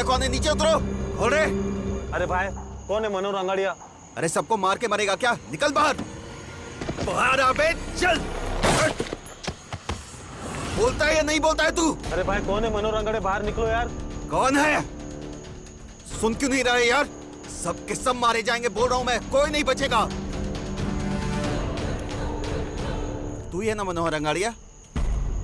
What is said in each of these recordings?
कौन है? नीचे उतरो। खोल रे। अरे भाई कौन है मनोहर रंगाड़िया? अरे सबको मार के मरेगा क्या? निकल बाहर। बाहर आ बे, चल। बोलता है या नहीं बोलता है तू? अरे भाई कौन है मनोहर रंगाड़िया? बाहर निकलो यार। कौन है? सुन क्यों नहीं रहे यार? सब के सब मारे जाएंगे, बोल रहा हूं मैं, कोई नहीं बचेगा। तू ही है ना मनोहर रंगाड़िया?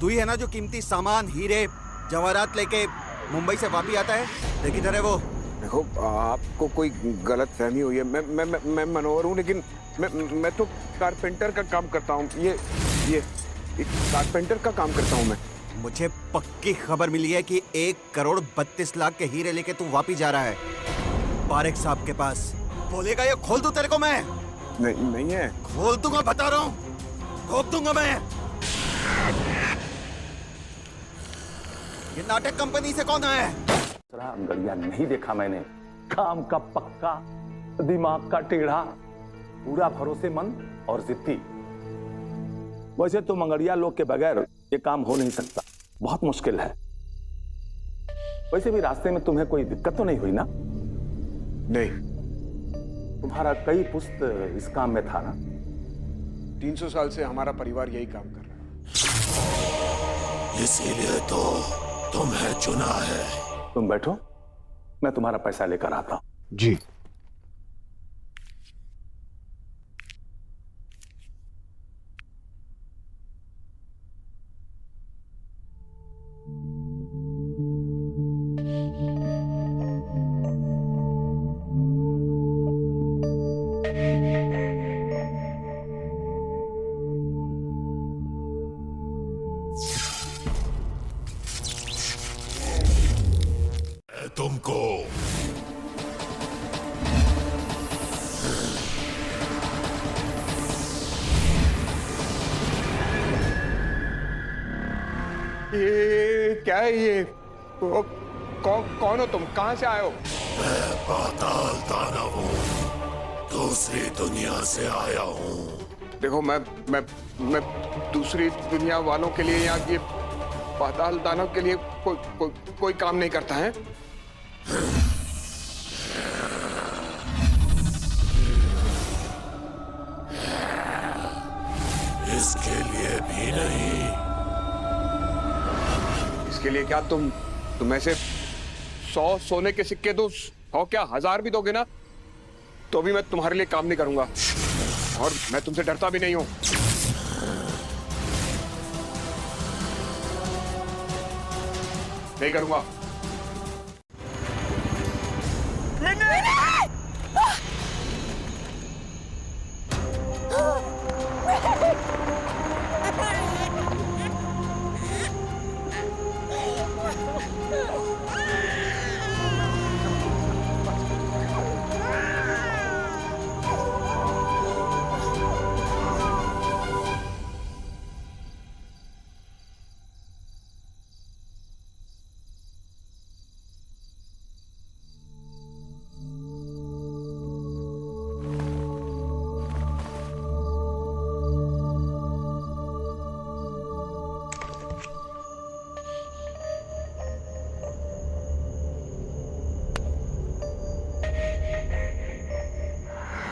तू ही है ना जो कीमती सामान, हीरे जवाहरात लेके मुंबई से वापस आता है? देख इधर है वो। देखो आपको कोई गलत फहमी हुई है। मैं मनोहर हूँ, लेकिन मैं तो कारपेंटर का काम करता हूँ। ये कारपेंटर का काम करता हूँ मैं। मुझे पक्की खबर मिली है कि 1,32,00,000 के हीरे लेके तू वापस जा रहा है पारेख साहब के पास। बोलेगा ये खोल दूं तेरे को मैं? नहीं है। खोल दूंगा, बता रहा हूँ, ठोक दूंगा मैं। ये नाटक कंपनी से कौन आया है? अंगड़िया नहीं देखा मैंने। काम का पक्का, दिमाग का टेढ़ा, पूरा भरोसेमंद और जिद्दी। वैसे तो मंगड़िया लोग के बगैर ये काम हो नहीं सकता, बहुत मुश्किल है। वैसे भी रास्ते में तुम्हें कोई दिक्कत तो नहीं हुई ना? नहीं। तुम्हारा कई पुस्त इस काम में था ना? 300 साल से हमारा परिवार यही काम कर रहा है। इसीलिए तो तुम्हें चुना है। तुम बैठो, मैं तुम्हारा पैसा लेकर आता हूं। जी। तुमको ये क्या है? ये कौन हो तुम? कहां से आए हो? मैं पाताल दानव हूँ, दूसरी दुनिया से आया हूँ। देखो मैं दूसरी दुनिया वालों के लिए यहाँ ये पाताल दानव के लिए कोई काम नहीं करता है। इसके लिए भी नहीं। इसके लिए क्या? तुम ऐसे 100 सोने के सिक्के दो, 100 क्या 1000 भी दोगे ना, तो भी मैं तुम्हारे लिए काम नहीं करूंगा। और मैं तुमसे डरता भी नहीं हूं। नहीं करूंगा।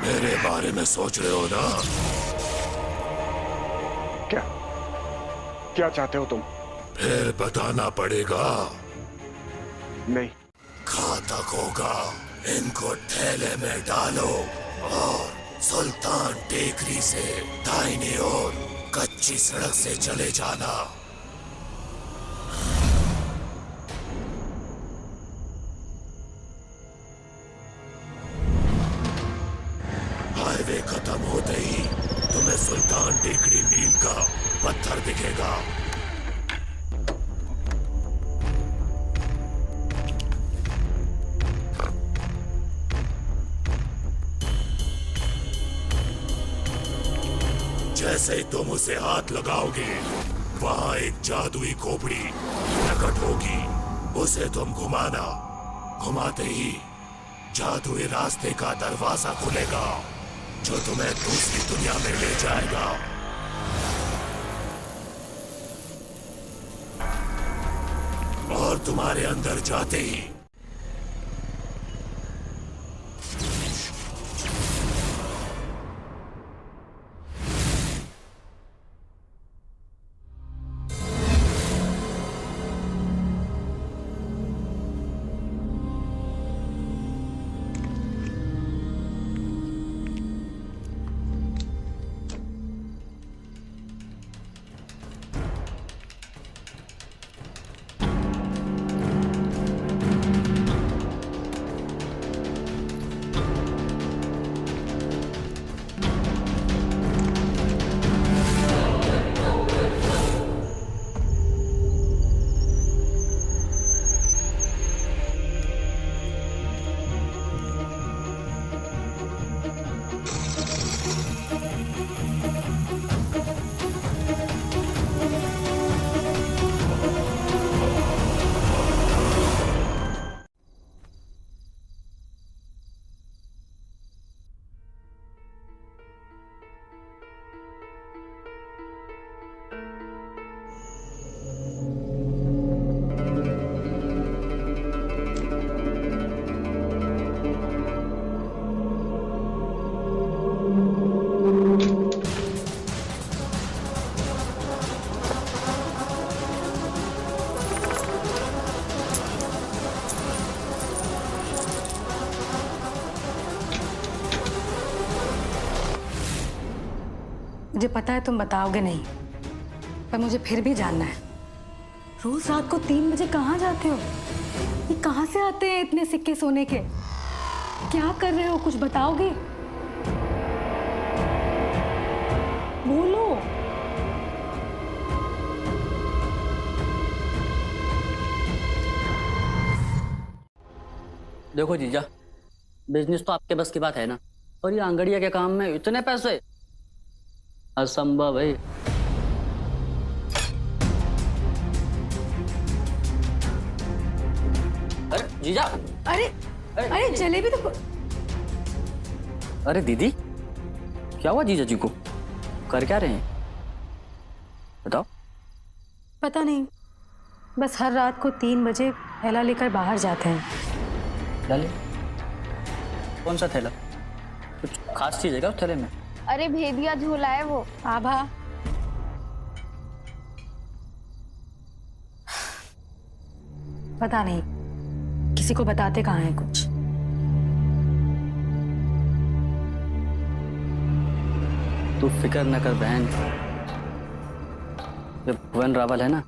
मेरे बारे में सोच रहे हो ना? क्या चाहते हो तुम? फिर बताना पड़ेगा। नहीं। घातक होगा। इनको थैले में डालो और सुल्तान टेकरी से दाहिनी ओर कच्ची सड़क से चले जाना। हाईवे खत्म होते ही तुम्हें सुल्तान टेकरी मील का पत्थर दिखेगा। जैसे ही तुम उसे हाथ लगाओगे, वहां एक जादुई खोपड़ी प्रकट होगी। उसे तुम घुमाना। घुमाते ही जादुई रास्ते का दरवाजा खुलेगा, जो तुम्हें दूसरी दुनिया में ले जाएगा। और तुम्हारे अंदर जाते ही मुझे पता है तुम बताओगे नहीं, पर मुझे फिर भी जानना है। रोज रात को 3 बजे कहाँ जाते हो? ये कहाँ से आते हैं इतने सिक्के सोने के? क्या कर रहे हो, कुछ बताओगे? बोलो। देखो जीजा, बिजनेस तो आपके बस की बात है ना, और ये आंगड़िया के काम में इतने पैसे असंभव है। अरे जीजा, अरे अरे जलेबी तो। अरे दीदी, क्या हुआ जीजा जी को? कर क्या रहे हैं बताओ। पता नहीं, बस हर रात को 3 बजे थैला लेकर बाहर जाते हैं। डाले कौन सा थैला? कुछ खास चीज है क्या उस थैले में? अरे भेदिया झोला है वो। आभा, पता नहीं, किसी को बताते कहाँ हैं कुछ। तू फिक्र न कर बहन, ये भुवन रावल है ना,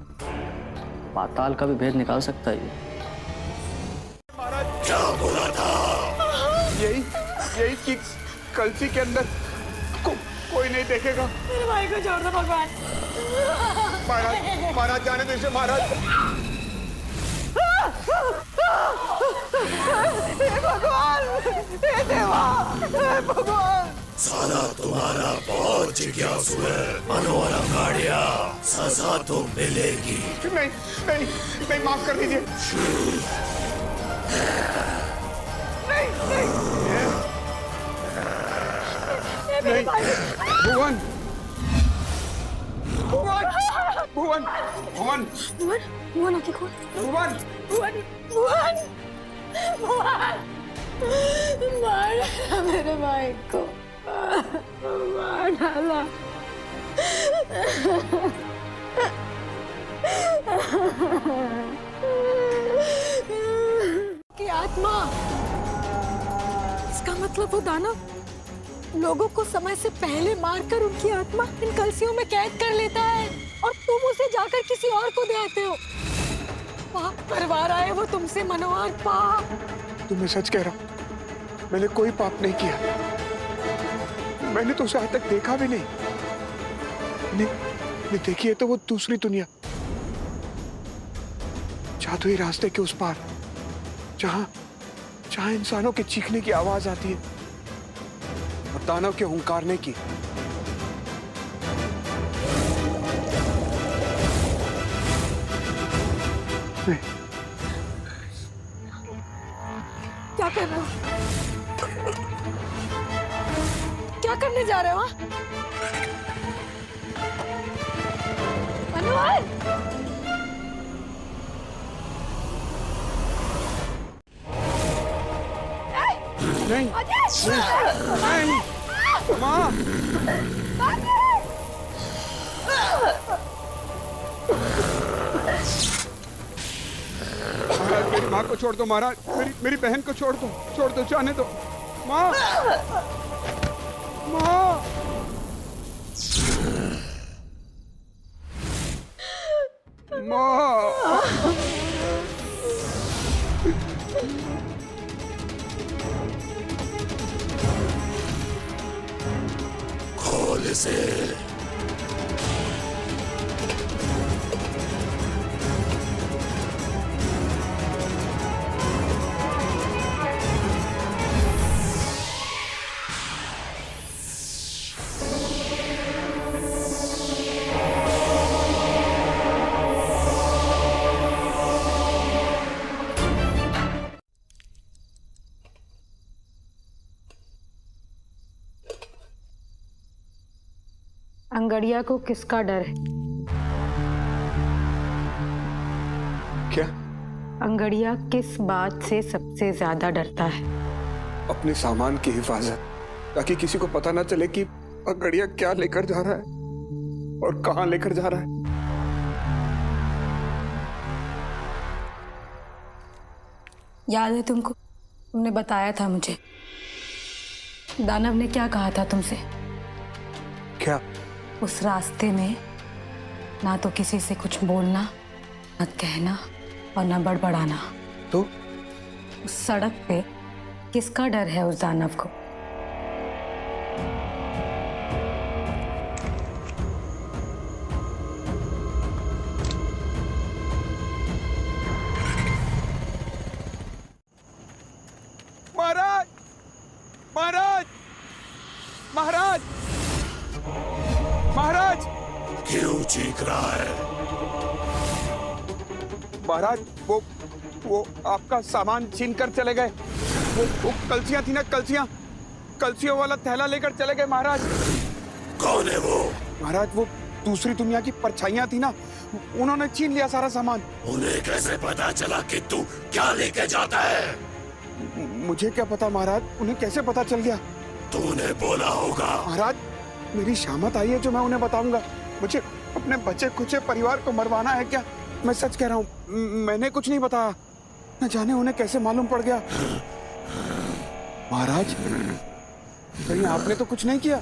पाताल का भी भेद निकाल सकता है ये। क्या बोला था? यही कि कलसी के अंदर कोई नहीं देखेगा। मेरे भाई को छोड़ दो भगवान। महाराज, महाराज जाने दो इसे महाराज। भगवान, भगवान। साला तुम्हारा बहुत जिज्ञासु है मनोहर अंगाड़िया, सजा तो मिलेगी। नहीं नहीं नहीं, माफ कर दीजिए। नहीं भुवन, भुवन, भुवन, भुवन, भुवन आके खोल। भुवन, भुवन, भुवन, भुवन, मार डाला मेरे भाई को, मार डाला। की आत्मा, इसका मतलब वो दानव लोगों को समय से पहले मारकर उनकी आत्मा इन कलसियों में कैद कर लेता है, और तुम उसे जाकर किसी और को दे आते हो। पाप करवा रहा है वो तुमसे मनोहर, पाप। तुम्हें सच कह रहा हूं, मैंने कोई पाप नहीं किया। मैंने तो उसे आज तक देखा भी नहीं। मैंने देखी है तो वो दूसरी दुनिया, जादुई रास्ते के उस पार, जहां इंसानों के चीखने की आवाज आती है और दानव के हुंकारने की। क्या कर रहे हो? क्या करने जा रहे हो? मनोहर, नहीं, नहीं, माँ, महाराज मेरी माँ को छोड़ दो महाराज, मेरी बहन को छोड़ दो, जाने दो माँ, माँ। माँ, खोल इसे। अंगड़िया को किसका डर है? क्या? अंगड़िया किस बात से सबसे ज्यादा डरता है? अपने सामान की हिफाजत, ताकि किसी को पता ना चले कि अंगड़िया क्या लेकर जा रहा है और कहां लेकर जा रहा है। याद है तुमको? तुमने बताया था मुझे। दानव ने क्या कहा था तुमसे? क्या? उस रास्ते में ना तो किसी से कुछ बोलना, न कहना और न बड़बड़ाना। तो उस सड़क पे किसका डर है उस दानव को? महाराज, महाराज, महाराज, महाराज, क्यों चीख रहा है? महाराज, वो आपका सामान छीन कर चले गए। वो कलसियां थी ना, कलसियों वाला थैला लेकर चले गए महाराज। कौन है वो? महाराज, वो दूसरी दुनिया की परछाइयां थी ना, उन्होंने छीन लिया सारा सामान। उन्हें कैसे पता चला कि तू क्या लेके जाता है? मुझे क्या पता महाराज, उन्हें कैसे पता चल गया? तूने बोला होगा। महाराज, मेरी शामत आई है जो मैं उन्हें बताऊंगा। मुझे अपने बच्चे खुचे परिवार को मरवाना है क्या? मैं सच कह रहा हूँ, मैंने कुछ नहीं बताया। न जाने उन्हें कैसे मालूम पड़ गया। महाराज, कहीं आपने तो कुछ नहीं किया?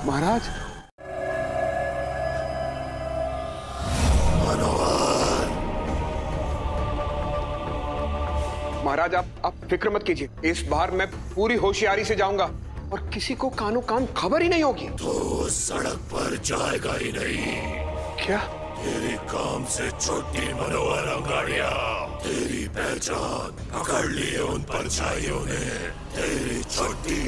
महाराज, महाराज, आप फिक्र मत कीजिए। इस बार मैं पूरी होशियारी से जाऊंगा और किसी को कानो कान खबर ही नहीं होगी। तो सड़क पर जाएगा ही नहीं। क्या? तेरे काम से छुट्टी मनोहर अंगाड़िया। तेरी पहचान पकड़ ली है उन परछाइयों ने। तेरी छुट्टी।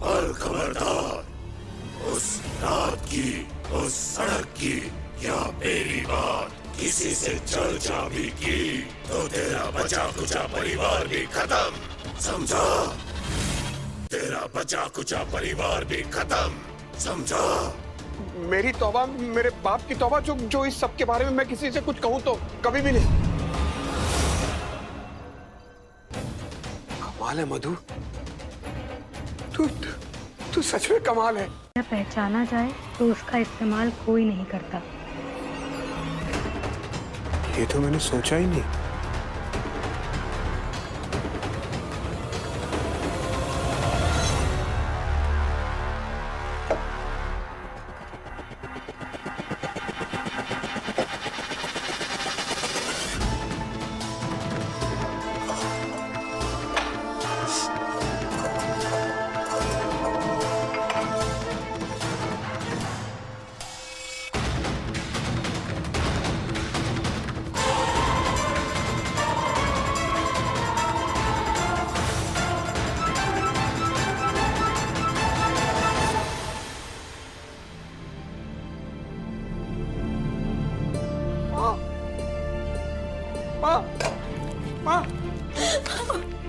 पर खबरदार, उस रात की, उस सड़क की या मेरी बात किसी से चर्चा भी की तो तेरा बचा कुचा परिवार भी खत्म, समझा? तेरा बचा कुचा परिवार भी खत्म, समझा? मेरी तौबा, मेरे बाप की तौबा, जो इस सब के बारे में मैं किसी से कुछ कहूं तो कभी भी नहीं। कमाल है मधु, तू सच में कमाल है। पहचाना जाए तो उसका इस्तेमाल कोई नहीं करता। ये तो मैंने सोचा ही नहीं।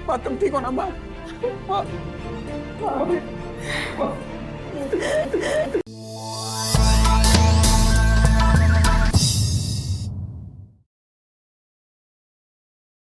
माँ, तुम ठीक हो ना माँ?